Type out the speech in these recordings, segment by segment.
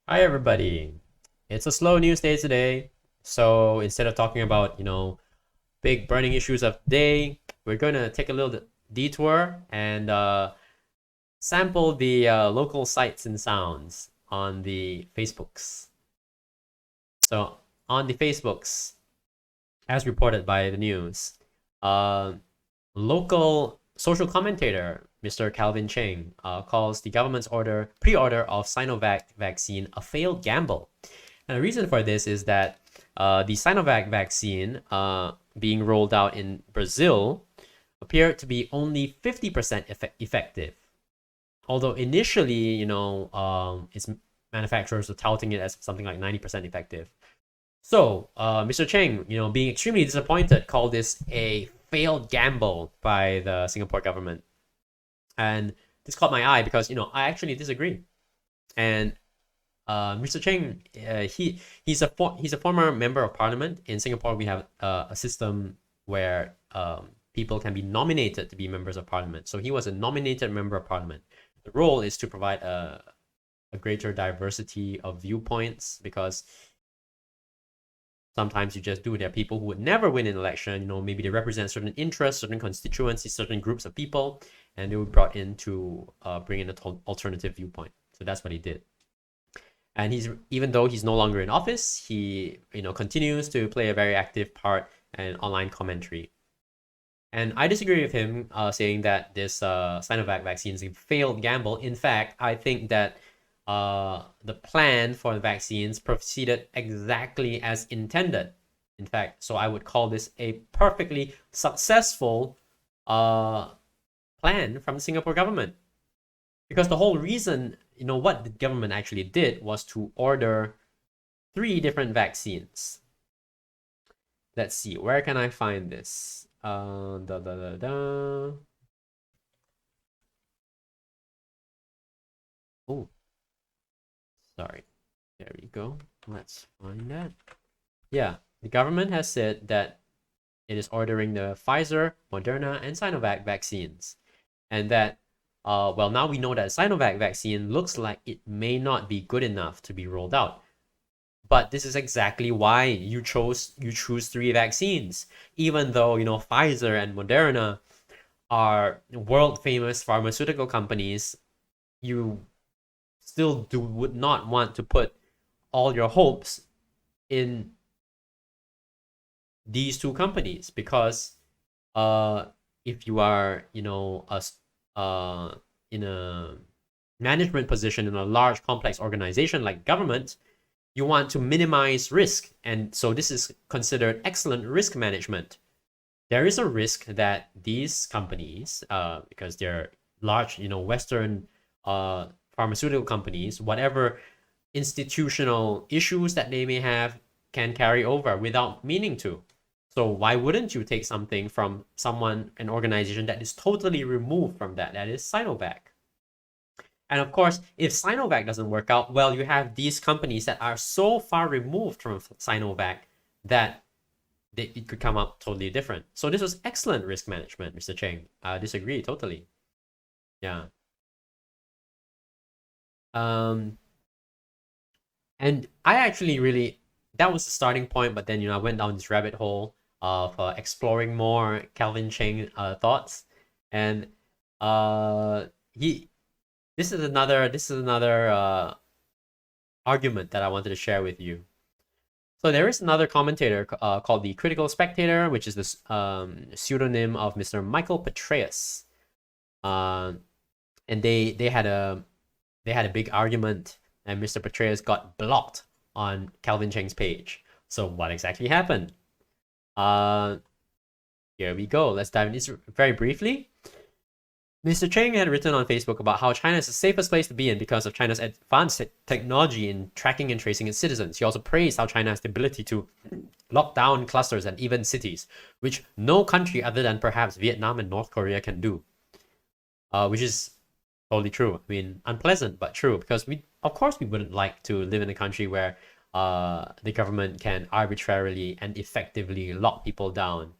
Hi everybody. It's a slow news day today. So instead of talking about, big burning issues of the day, we're going to take a little detour and sample the local sights and sounds on the Facebooks. So on the Facebooks, as reported by the news, uh, local social commentator Mr. Calvin Cheng calls the government's pre-order of Sinovac vaccine a failed gamble. And the reason for this is that the Sinovac vaccine being rolled out in Brazil appeared to be only 50% effective. Although initially, its manufacturers were touting it as something like 90% effective. So, Mr. Cheng, being extremely disappointed, called this a failed gamble by the Singapore government. And this caught my eye because, I actually disagree. And Mr. Cheng, he's a former member of parliament. In Singapore, we have a system where people can be nominated to be members of parliament. So he was a nominated member of parliament. The role is to provide a greater diversity of viewpoints because sometimes you just do. There are people who would never win an election. Maybe they represent certain interests, certain constituencies, certain groups of people, and they were brought in to bring in an alternative viewpoint. So that's what he did. And even though he's no longer in office, he continues to play a very active part in online commentary. And I disagree with him saying that this Sinovac vaccine is a failed gamble. In fact, I think that the plan for the vaccines proceeded exactly as intended. In fact, so I would call this a perfectly successful plan from the Singapore government. Because the whole reason, what the government actually did was to order 3 different vaccines. Let's see, where can I find this? Da, da, da, da. Oh, sorry. There we go. Let's find that. Yeah, the government has said that it is ordering the Pfizer, Moderna, and Sinovac vaccines. And that, well, now we know that Sinovac vaccine looks like it may not be good enough to be rolled out. But this is exactly why you choose 3 vaccines, even though Pfizer and Moderna are world famous pharmaceutical companies. You still would not want to put all your hopes in these 2 companies because if you are in a management position in a large complex organization like government, you want to minimize risk, and so this is considered excellent risk management. There is a risk that these companies, because they're large, Western pharmaceutical companies, whatever institutional issues that they may have can carry over without meaning to. So why wouldn't you take something from an organization that is totally removed from that? That is Sinovac. And of course, if Sinovac doesn't work out, well, you have these companies that are so far removed from Sinovac that it could come up totally different. So this was excellent risk management, Mr. Cheng. I disagree totally. Yeah. Um, and I actually really, that was the starting point, but then, I went down this rabbit hole of exploring more Calvin Cheng thoughts. And uh, he, this is another argument that I wanted to share with you. So there is another commentator called the Critical Spectator, which is this pseudonym of Mr. Michael Petraeus. Uh, and they had a big argument, and Mr. Petraeus got blocked on Calvin Cheng's page. So what exactly happened? Uh, Here we go. Let's dive into this very briefly. Mr. Cheng had written on Facebook about how China is the safest place to be in because of China's advanced technology in tracking and tracing its citizens. He also praised how China has the ability to lock down clusters and even cities, which no country other than perhaps Vietnam and North Korea can do. Which is totally true. I mean, unpleasant, but true, because of course, we wouldn't like to live in a country where the government can arbitrarily and effectively lock people down.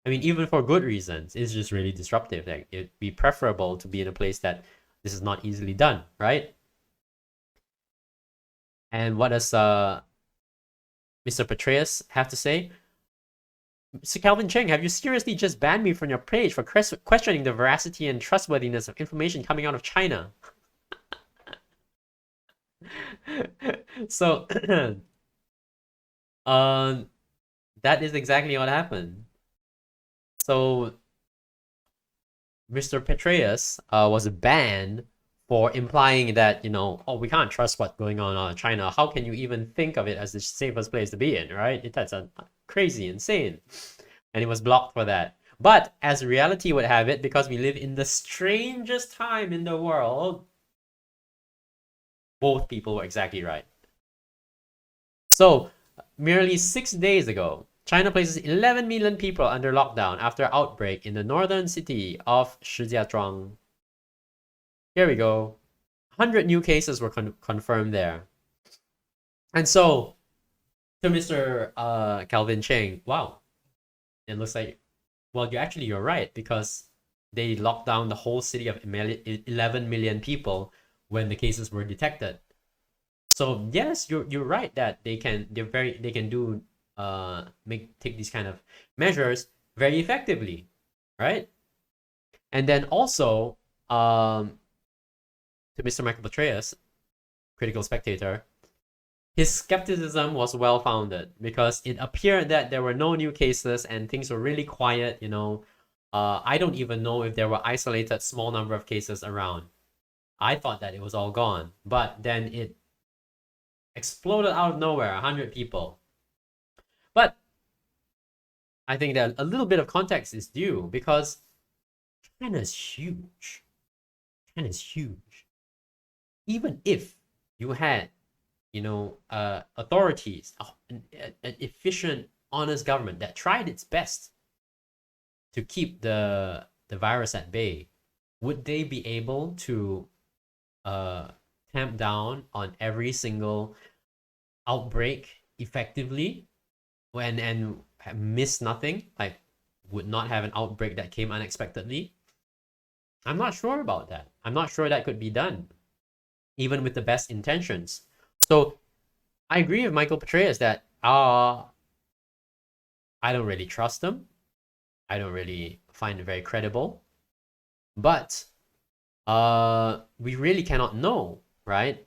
I mean, even for good reasons, it's just really disruptive. Like, it'd be preferable to be in a place that this is not easily done, right? And what does Mr. Petraeus have to say? Mr. Calvin Cheng, have you seriously just banned me from your page for questioning the veracity and trustworthiness of information coming out of China? So, um, that is exactly what happened. So, Mr. Petraeus was banned for implying that, oh, we can't trust what's going on in China. How can you even think of it as the safest place to be in, right? That's crazy, insane. And he was blocked for that. But as reality would have it, because we live in the strangest time in the world, both people were exactly right. So, merely 6 days ago, China places 11 million people under lockdown after outbreak in the northern city of Shijiazhuang. Here we go. 100 new cases were confirmed there. And so, to Mr. Calvin Cheng, wow, it looks like, well, you're right, because they locked down the whole city of 11 million people when the cases were detected. So yes, you're right that they can do take these kind of measures very effectively, right? And then also to Mr. Michael Petraeus, critical spectator, his skepticism was well founded because it appeared that there were no new cases and things were really quiet. I don't even know if there were isolated small number of cases around. I thought that it was all gone, but then it exploded out of nowhere, 100 people. But I think that a little bit of context is due because China's huge. China's huge. Even if you had, authorities, an efficient, honest government that tried its best to keep the virus at bay, would they be able to tamp down on every single outbreak effectively and miss nothing, like would not have an outbreak that came unexpectedly? I'm not sure about that. I'm not sure that could be done, even with the best intentions. So I agree with Michael Petraeus that I don't really trust them. I don't really find it very credible. But we really cannot know, right?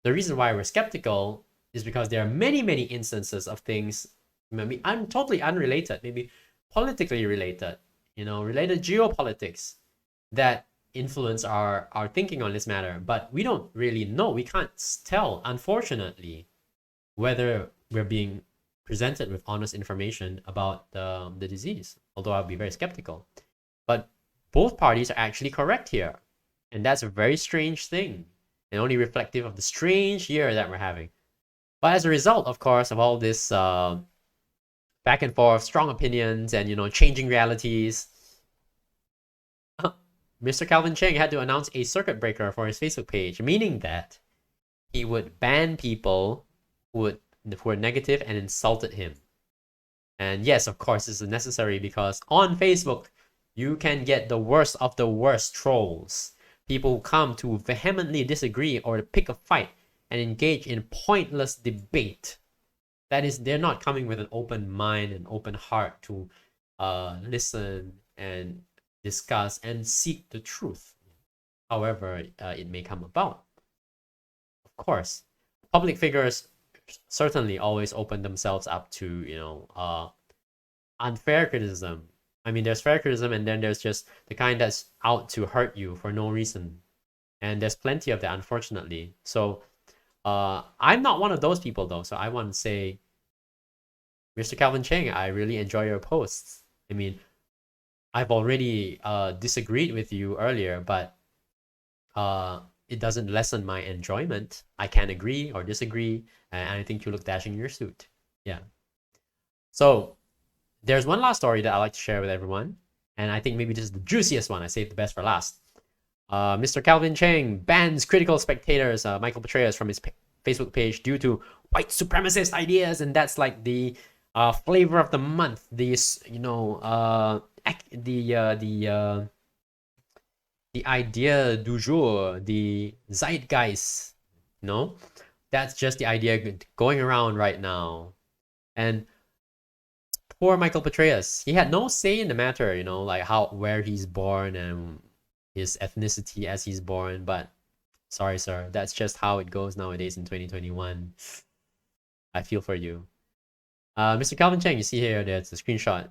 The reason why we're skeptical is because there are many, many instances of things, maybe totally unrelated, maybe politically related, related geopolitics that influence our thinking on this matter. But we don't really know. We can't tell, unfortunately, whether we're being presented with honest information about the disease, although I'll be very skeptical. But both parties are actually correct here. And that's a very strange thing and only reflective of the strange year that we're having. But as a result, of course, of all this back and forth, strong opinions, and changing realities, Mr. Calvin Cheng had to announce a circuit breaker for his Facebook page, meaning that he would ban people who were negative and insulted him. And yes, of course, this is necessary because on Facebook, you can get the worst of the worst trolls. People who come to vehemently disagree or to pick a fight and engage in pointless debate. That is, they're not coming with an open mind and open heart to listen and discuss and seek the truth, however it may come about. Of course, public figures certainly always open themselves up to unfair criticism. I mean, there's fair criticism, and then there's just the kind that's out to hurt you for no reason, and there's plenty of that, unfortunately. So I'm not one of those people, though, so I want to say, Mr. Calvin Cheng, I really enjoy your posts. I mean, I've already disagreed with you earlier, but it doesn't lessen my enjoyment. I can agree or disagree, and I think you look dashing in your suit. Yeah. So there's one last story that I like to share with everyone, and I think maybe this is the juiciest one. I saved the best for last. Mr. Calvin Cheng bans critical spectators, Michael Petraeus, from his Facebook page due to white supremacist ideas, and that's like the flavor of the month. The idea du jour, the zeitgeist, That's just the idea going around right now. And poor Michael Petraeus, he had no say in the matter, you know, like where he's born and his ethnicity as he's born. But sorry, sir, that's just how it goes nowadays in 2021. I feel for you. Mr. Calvin Cheng, you see here, there's a screenshot,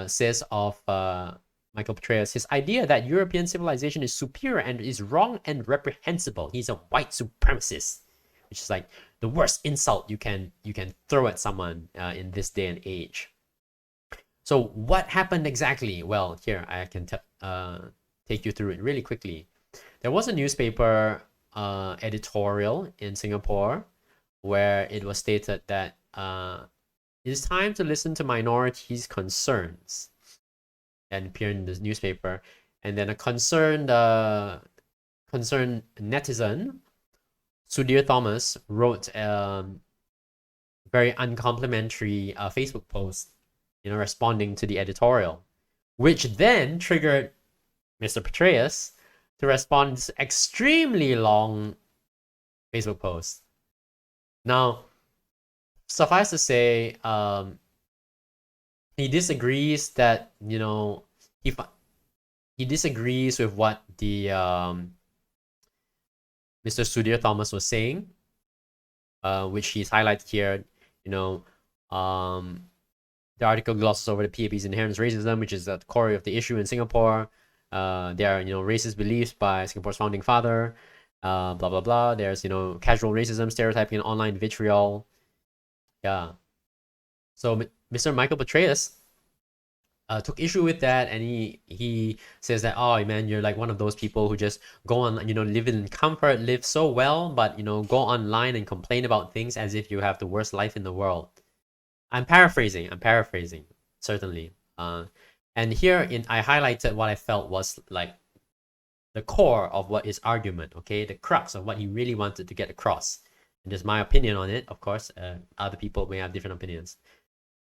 says of Michael Petraeus, his idea that European civilization is superior and is wrong and reprehensible. He's a white supremacist, which is like the worst insult you can throw at someone in this day and age. So what happened exactly? Well, here I can take you through it really quickly. There was a newspaper editorial in Singapore where it was stated that it is time to listen to minorities' concerns, and appeared in the newspaper. And then a concerned netizen, Sudhir Thomas, wrote a very uncomplimentary Facebook post, you know, responding to the editorial, which then triggered Mr. Petraeus to respond to this extremely long Facebook post. Now, suffice to say, he disagrees that, you know, he disagrees with what the Mr. Sudhir Thomas was saying, which he's highlighted here. You know, the article glosses over the PAP's inherent racism, which is at the core of the issue in Singapore. There are, you know, racist beliefs by Singapore's founding father. Blah blah blah. There's, you know, casual racism, stereotyping, and online vitriol. Yeah. So Mr. Michael Petraeus took issue with that, and he says that, oh man, you're like one of those people who just go on, you know, live in comfort, live so well, but, you know, go online and complain about things as if you have the worst life in the world. I'm paraphrasing, certainly. And here I highlighted what I felt was like the core of what his argument, okay, the crux of what he really wanted to get across. And just my opinion on it, of course. Other people may have different opinions.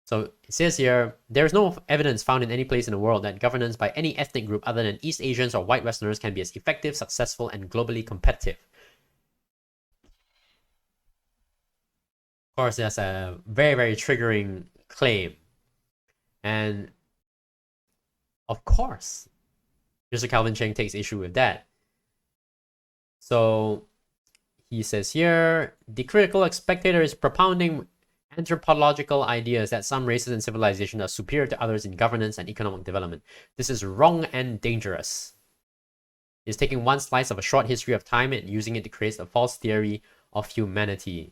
So it says here, there is no evidence found in any place in the world that governance by any ethnic group other than East Asians or white Westerners can be as effective, successful, and globally competitive. Of course, that's a very, very triggering claim. And of course, Mr. Calvin Cheng takes issue with that. So he says here, the critical spectator is propounding anthropological ideas that some races and civilizations are superior to others in governance and economic development. This is wrong and dangerous. It's taking one slice of a short history of time and using it to create a false theory of humanity.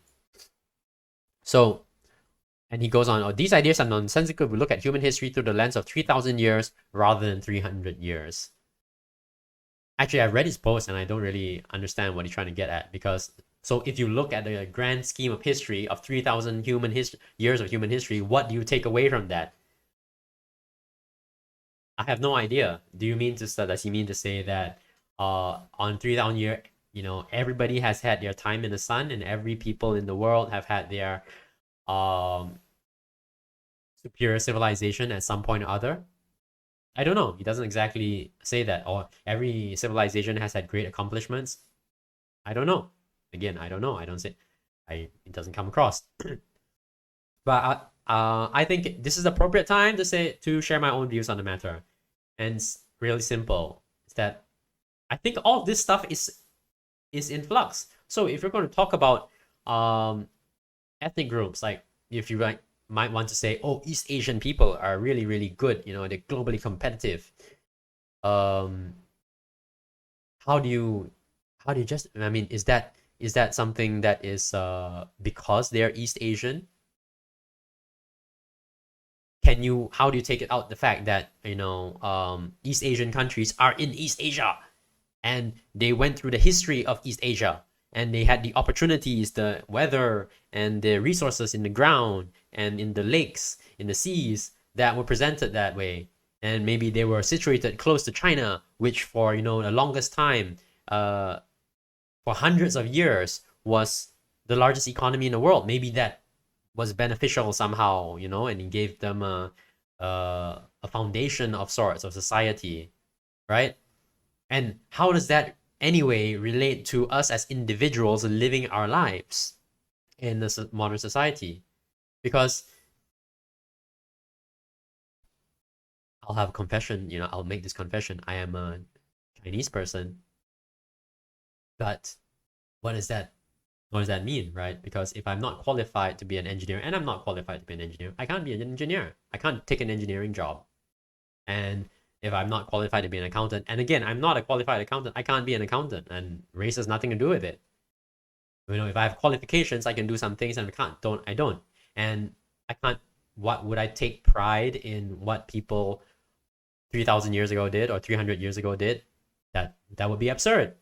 So, and he goes on, oh, these ideas are nonsensical if we look at human history through the lens of 3,000 years rather than 300 years. Actually, I read his post and I don't really understand what he's trying to get at, because so if you look at the grand scheme of history of 3,000 years of human history, what do you take away from that? I have no idea. Does he mean to say that on 3,000 years, you know, everybody has had their time in the sun and every people in the world have had their superior civilization at some point or other? I don't know. He doesn't exactly say that. Or every civilization has had great accomplishments. I don't know. Again, I don't know. I don't say. It doesn't come across. But I think this is the appropriate time to share my own views on the matter, and it's really simple. It's that I think all this stuff is in flux. So if you're going to talk about ethnic groups, like if you might want to say, oh, East Asian people are really, really good, you know, they're globally competitive. How do you just, I mean, is that something that is because they're East Asian? How do you take it out the fact that, you know, East Asian countries are in East Asia and they went through the history of East Asia and they had the opportunities, the weather, and the resources in the ground and in the lakes, in the seas that were presented that way. And maybe they were situated close to China, which for, you know, the longest time, for hundreds of years, was the largest economy in the world. Maybe that was beneficial somehow, you know, and it gave them a foundation of sorts of society, right? And how does that any way relate to us as individuals living our lives in this modern society. Because I'll have a confession, I'll make this confession. I am a Chinese person, but what does that mean, right? Because if I'm not qualified to be an engineer, and I'm not qualified to be an engineer, I can't be an engineer. I can't take an engineering job. And if I'm not qualified to be an accountant, and again, I'm not a qualified accountant, I can't be an accountant, and race has nothing to do with it. If I have qualifications, I can do some things, and I don't. And I can't, what would I take pride in what people 3,000 years ago did or 300 years ago did? That would be absurd.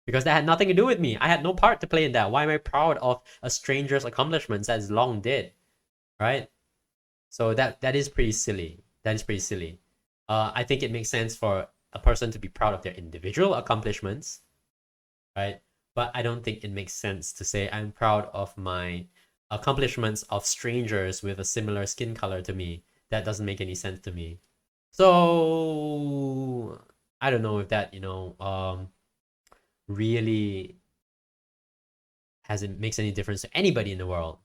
Because that had nothing to do with me. I had no part to play in that. Why am I proud of a stranger's accomplishments that is long dead? Right? So that is pretty silly. That is pretty silly. I think it makes sense for a person to be proud of their individual accomplishments, right? But I don't think it makes sense to say I'm proud of my accomplishments of strangers with a similar skin color to me. That doesn't make any sense to me. So I don't know if that, really makes any difference to anybody in the world.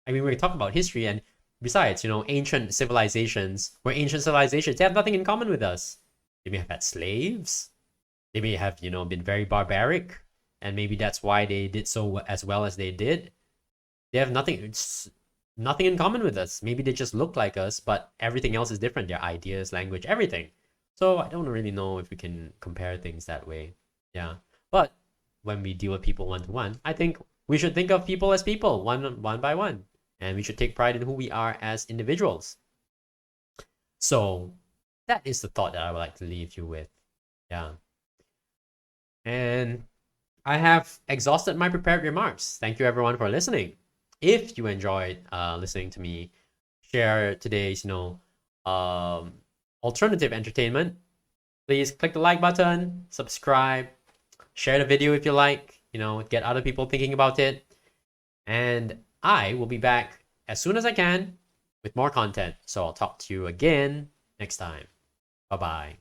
I mean, we're talking about history, and besides, ancient civilizations, they have nothing in common with us. They may have had slaves. They may have, been very barbaric, and maybe that's why they did so as well as they did. They have nothing in common with us. Maybe they just look like us, but everything else is different. Their ideas, language, everything. So I don't really know if we can compare things that way. Yeah. But when we deal with people one-to-one, I think we should think of people as people, one by one. And we should take pride in who we are as individuals. So that is the thought that I would like to leave you with. Yeah. And I have exhausted my prepared remarks. Thank you everyone for listening. If you enjoyed listening to me share today's, alternative entertainment, please click the like button, subscribe, share the video if you like, get other people thinking about it. And I will be back as soon as I can with more content. So I'll talk to you again next time. Bye-bye.